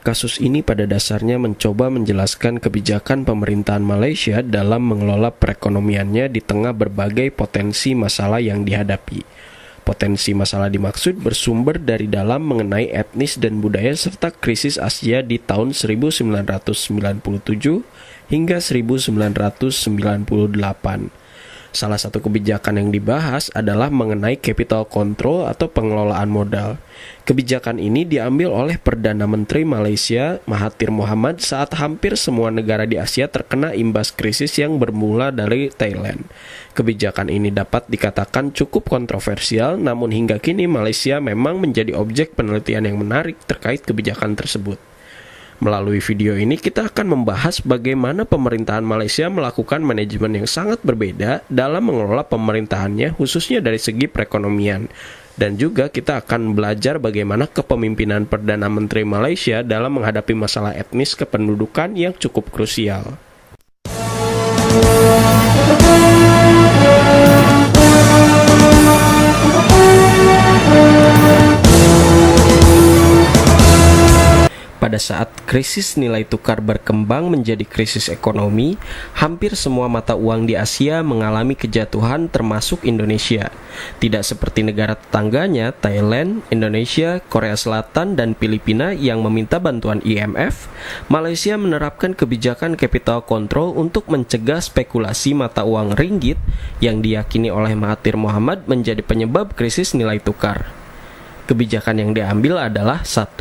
Kasus ini pada dasarnya mencoba menjelaskan kebijakan pemerintahan Malaysia dalam mengelola perekonomiannya di tengah berbagai potensi masalah yang dihadapi. Potensi masalah dimaksud bersumber dari dalam mengenai etnis dan budaya serta krisis Asia di tahun 1997 hingga 1998. Salah satu kebijakan yang dibahas adalah mengenai capital control atau pengelolaan modal. Kebijakan ini diambil oleh Perdana Menteri Malaysia Mahathir Mohamad saat hampir semua negara di Asia terkena imbas krisis yang bermula dari Thailand. Kebijakan ini dapat dikatakan cukup kontroversial, namun hingga kini Malaysia memang menjadi objek penelitian yang menarik terkait kebijakan tersebut. Melalui video ini kita akan membahas bagaimana pemerintahan Malaysia melakukan manajemen yang sangat berbeda dalam mengelola pemerintahannya khususnya dari segi perekonomian. Dan juga kita akan belajar bagaimana kepemimpinan Perdana Menteri Malaysia dalam menghadapi masalah etnis kependudukan yang cukup krusial. Pada saat krisis nilai tukar berkembang menjadi krisis ekonomi, hampir semua mata uang di Asia mengalami kejatuhan termasuk Indonesia. Tidak seperti negara tetangganya, Thailand, Indonesia, Korea Selatan, dan Filipina yang meminta bantuan IMF, Malaysia menerapkan kebijakan capital control untuk mencegah spekulasi mata uang ringgit yang diyakini oleh Mahathir Mohamad menjadi penyebab krisis nilai tukar. Kebijakan yang diambil adalah 1.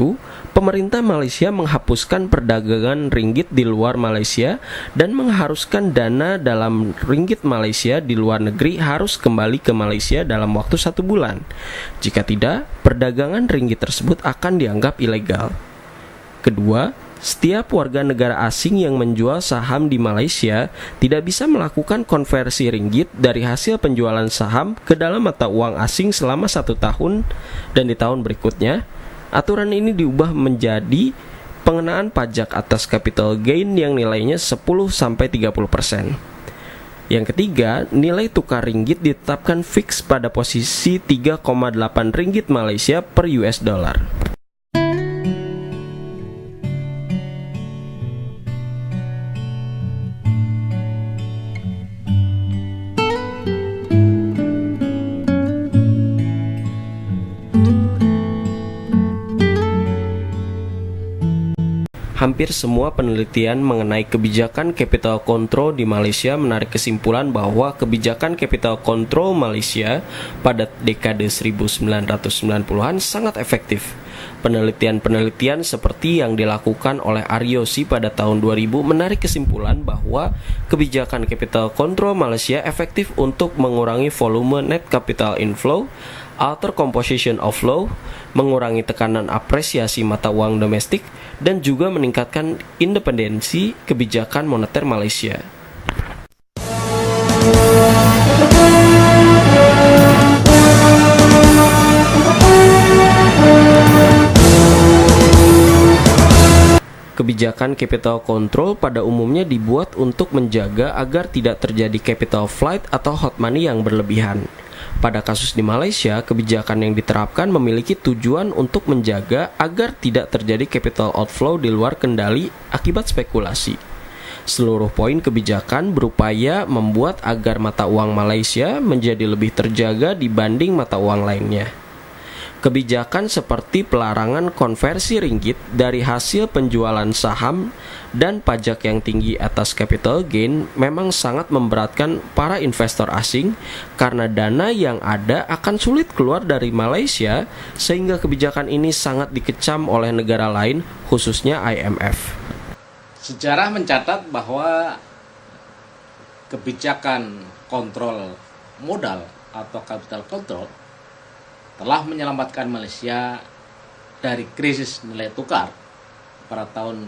Pemerintah Malaysia menghapuskan perdagangan ringgit di luar Malaysia dan mengharuskan dana dalam ringgit Malaysia di luar negeri harus kembali ke Malaysia dalam waktu 1 bulan. Jika tidak, perdagangan ringgit tersebut akan dianggap ilegal. Kedua, setiap warga negara asing yang menjual saham di Malaysia tidak bisa melakukan konversi ringgit dari hasil penjualan saham ke dalam mata uang asing selama 1 tahun, dan di tahun berikutnya, aturan ini diubah menjadi pengenaan pajak atas capital gain yang nilainya 10-30%. Yang ketiga, nilai tukar ringgit ditetapkan fix pada posisi 3,8 ringgit Malaysia per US dollar. Hampir semua penelitian mengenai kebijakan capital control di Malaysia menarik kesimpulan bahwa kebijakan capital control Malaysia pada dekade 1990-an sangat efektif. Penelitian-penelitian seperti yang dilakukan oleh Aryosi pada tahun 2000 menarik kesimpulan bahwa kebijakan capital control Malaysia efektif untuk mengurangi volume net capital inflow, alter composition of flow, mengurangi tekanan apresiasi mata uang domestik, dan juga meningkatkan independensi kebijakan moneter Malaysia. Kebijakan capital control pada umumnya dibuat untuk menjaga agar tidak terjadi capital flight atau hot money yang berlebihan. Pada kasus di Malaysia, kebijakan yang diterapkan memiliki tujuan untuk menjaga agar tidak terjadi capital outflow di luar kendali akibat spekulasi. Seluruh poin kebijakan berupaya membuat agar mata uang Malaysia menjadi lebih terjaga dibanding mata uang lainnya. Kebijakan seperti pelarangan konversi ringgit dari hasil penjualan saham dan pajak yang tinggi atas capital gain memang sangat memberatkan para investor asing karena dana yang ada akan sulit keluar dari Malaysia, sehingga kebijakan ini sangat dikecam oleh negara lain, khususnya IMF. Sejarah mencatat bahwa kebijakan kontrol modal atau capital control telah menyelamatkan Malaysia dari krisis nilai tukar pada tahun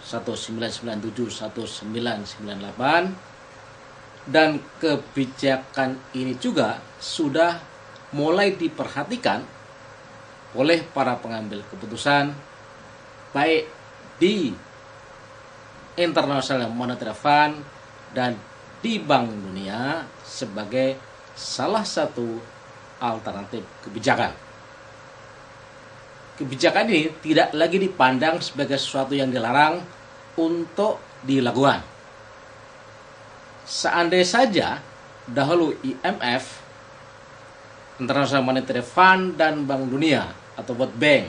1997-1998, dan kebijakan ini juga sudah mulai diperhatikan oleh para pengambil keputusan baik di International Monetary Fund dan di Bank Dunia sebagai salah satu alternatif kebijakan. kebijakan ini tidak lagi dipandang sebagai sesuatu yang dilarang untuk dilakukan. Seandainya saja dahulu IMF, International Monetary Fund, dan Bank Dunia atau World Bank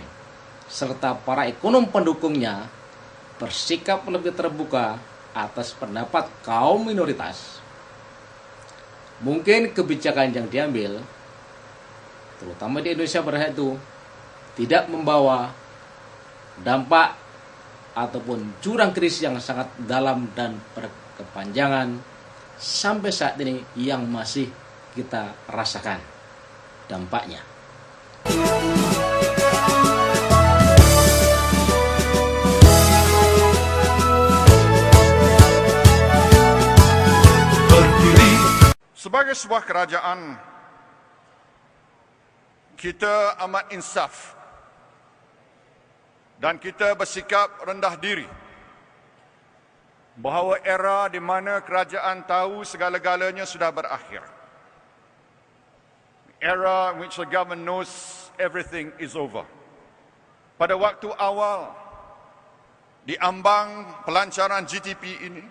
serta para ekonom pendukungnya bersikap lebih terbuka atas pendapat kaum minoritas, mungkin kebijakan yang diambil terutama di Indonesia pada itu tidak membawa dampak ataupun jurang krisis yang sangat dalam dan berkepanjangan sampai saat ini yang masih kita rasakan dampaknya. Berdiri sebagai sebuah kerajaan, kita amat insaf dan kita bersikap rendah diri bahawa era di mana kerajaan tahu segala-galanya sudah berakhir. Era in which the government knows everything is over. Pada waktu awal diambang pelancaran GTP ini,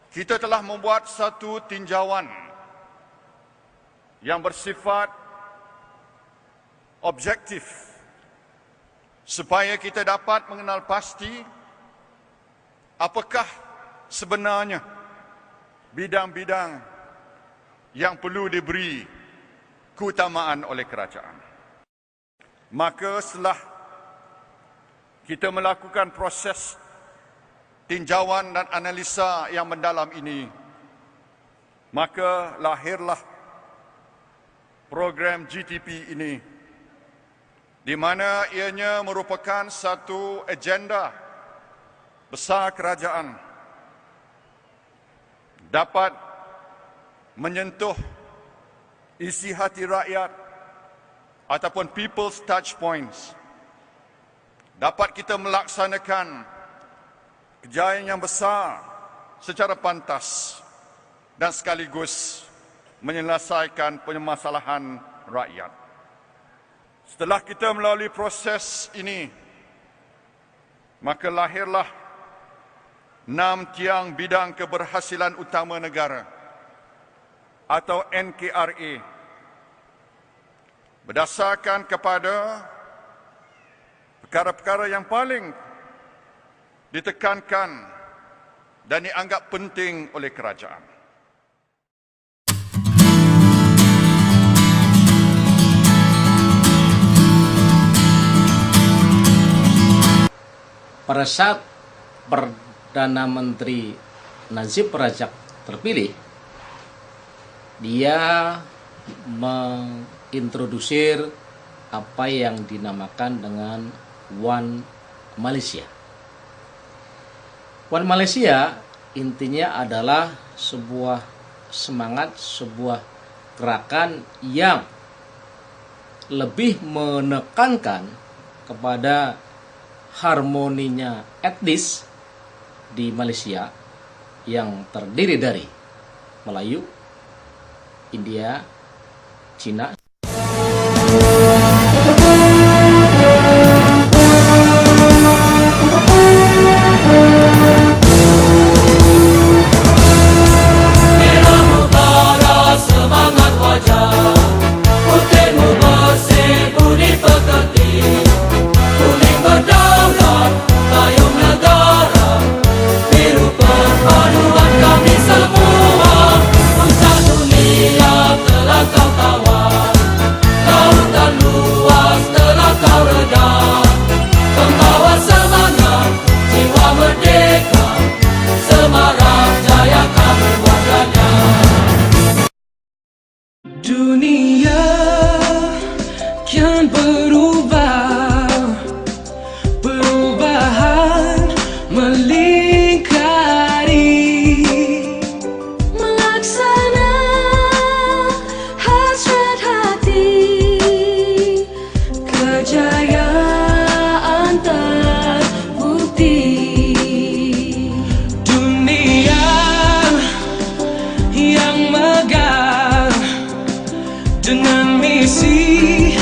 kita telah membuat satu tinjauan yang bersifat objektif supaya kita dapat mengenal pasti apakah sebenarnya bidang-bidang yang perlu diberi keutamaan oleh kerajaan. Maka setelah kita melakukan proses tinjauan dan analisa yang mendalam ini, maka lahirlah program GTP ini, di mana ianya merupakan satu agenda besar kerajaan dapat menyentuh isi hati rakyat ataupun people's touch points. Dapat kita melaksanakan kejayaan yang besar secara pantas dan sekaligus menyelesaikan permasalahan rakyat. Setelah kita melalui proses ini, maka lahirlah 6 tiang bidang keberhasilan utama negara atau NKRA, berdasarkan kepada perkara-perkara yang paling ditekankan dan dianggap penting oleh kerajaan. Pada saat Perdana Menteri Najib Razak terpilih, dia mengintrodusir apa yang dinamakan dengan One Malaysia. One Malaysia intinya adalah sebuah semangat, sebuah gerakan yang lebih menekankan kepada harmoninya etnis di Malaysia yang terdiri dari Melayu, India, Cina. Dunia kian berubah, perubahan melingkari, melaksana hasrat hati, kejayaan terbukti. Dunia yang megah dengan misi